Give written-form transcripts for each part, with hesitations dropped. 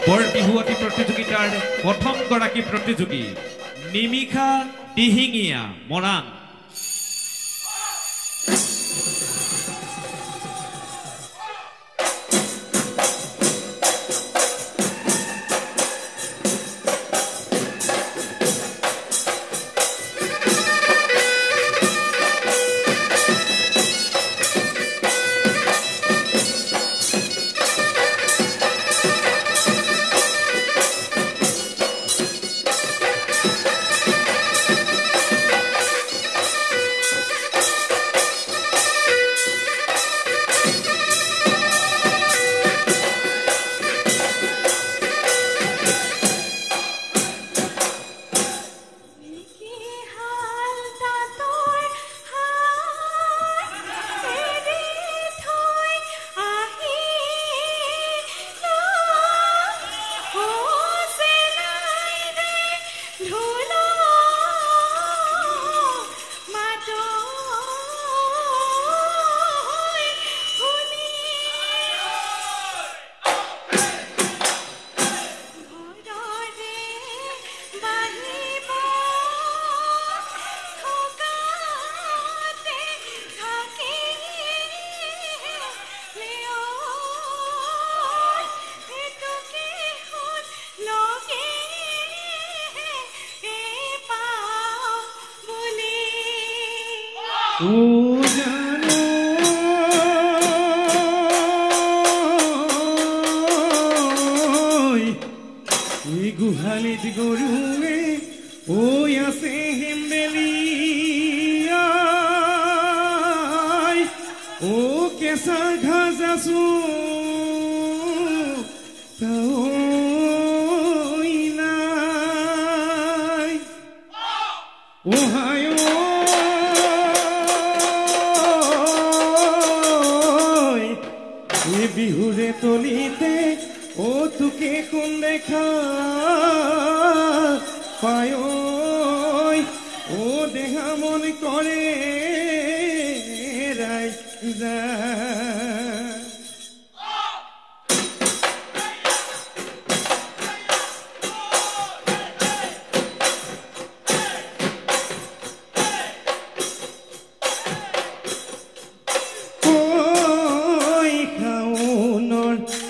বৰ বিহুৱতী প্ৰতিযোগিতাৰ প্ৰথম গৰাকী প্ৰতিযোগী নিমিষা দিহিঙীয়া মৰাণ। গুহালিত গৰুৱে ঐ আছে হেমবেলি ও কেঁচা ঘাঁহ আছো নাই ওহায় বিহুৰে তলিতে ও তোকে কোন দেখা পায় ও দেহা মন কৰে ৰাইজা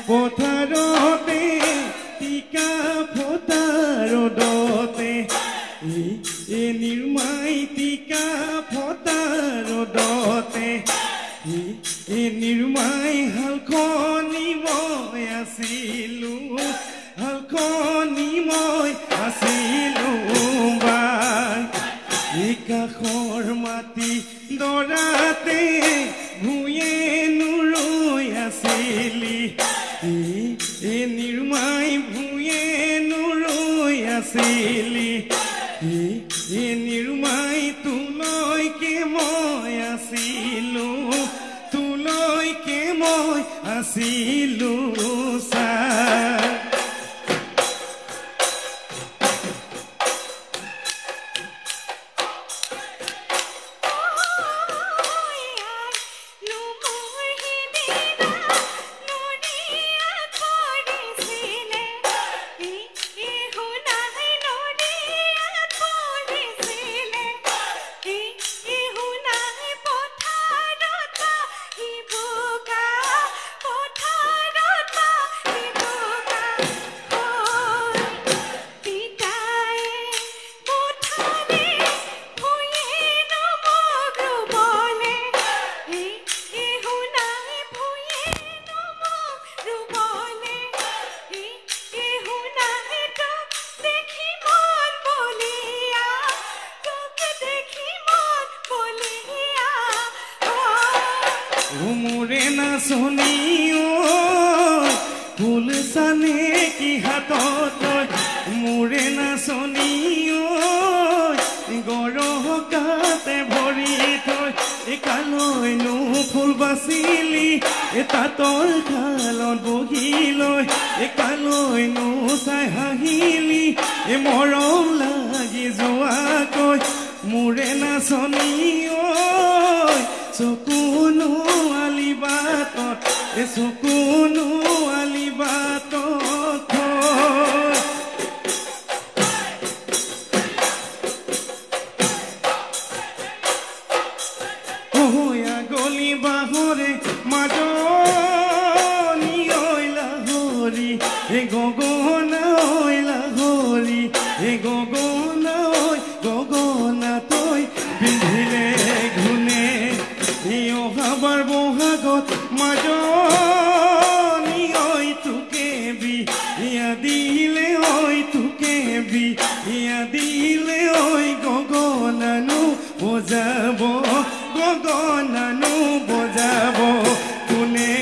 পথাৰতে টিকা ফটাৰ ৰ'দতে এ নিৰ্মাই টিকা ফটাৰ ৰ'দতে এ নিৰ্মাই হালখনি মই আছিলো হালখনি মই আছিলো বাই এই কাষৰ মাটি দৰাতে ভূঞে নুৰৈ আছিলি এ নিৰ্মাই ভূঞে নুৰৈ আছিলি এ নিৰ্মাই তোলৈকে মই আছিলো তোলৈকে মই আছিলো চা মোৰে নাচনি ফুল চানে কি হাতত মোৰে নাচনি গৰকাতে ভৰি থৈ কালৈনো ফুল বাচিলি তাঁতৰ খালত বহি লৈ কালৈনো চাই হাঁহিলি মৰম লাগি যোৱাকৈ মোৰে নাচনি চকুনো আলিবাটত চকুনো আলিবাটত বাহৰে মাজনী ঐ লাহৰি গগনা ঐ লাহৰি গগনা ঐ গগনা তই পিন্ধিলে ঘূনে অহাবাৰ বহাগত মাজনী ঐ তোকে বিয়া দিলে ঐ তোকে বিয়া দিলে ঐ গগনানো বজাব গগনানো বজাব কোনে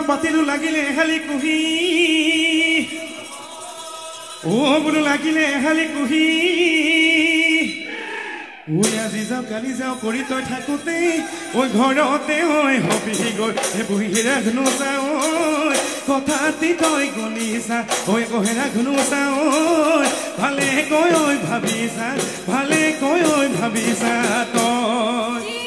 পাতিলো লাগিলে এহালি কুহি বোলো লাগিলে এহালি কুহি আজি যাওঁ কালি যাওঁ কৰি তই থাকোঁতে ঘৰতে হবি গৈ বহিৰা ঘুনু চাওঁ কথাতি তই গণিছা গহেৰা ঘুনু চাওঁ ভালে কৈ ভাবিছা ভালে কৈ ভাবিছা তই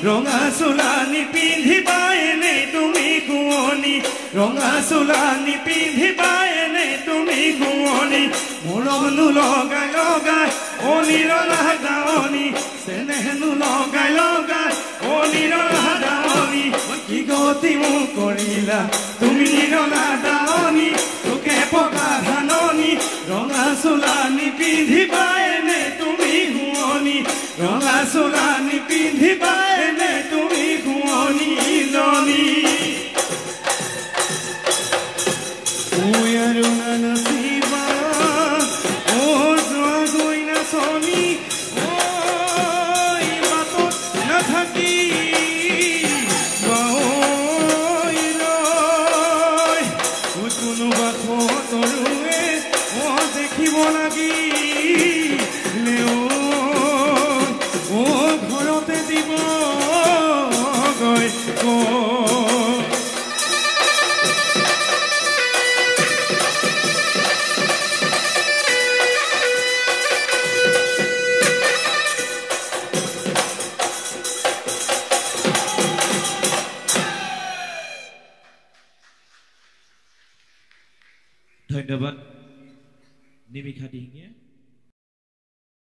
ৰঙা চোলানি পিন্ধিবা এনে তুমি কুঁৱনী ৰঙা চোলানি পিন্ধিবা এনে তুমি কুঁৱনী মৰমনো লগাই লগাই নিৰলা দাৱনী চেনেহনো লগাই লগাই নিৰলা দাৱনী কি গতি মোক কৰিলা তুমি নিৰলা দাৱনী তোকে পকা ধাননি ৰঙা চোলানি পিন্ধিবা এনে তুমি কুঁৱনী ৰঙা চোলানি পিন্ধিবা এনে তুমি কুঁৱনী জনী আৰু নাচিবা যোৱা গৈ নাচনী বাটত নাথাকি ধন্যবাদ নিমিষা দিহিঙীয়া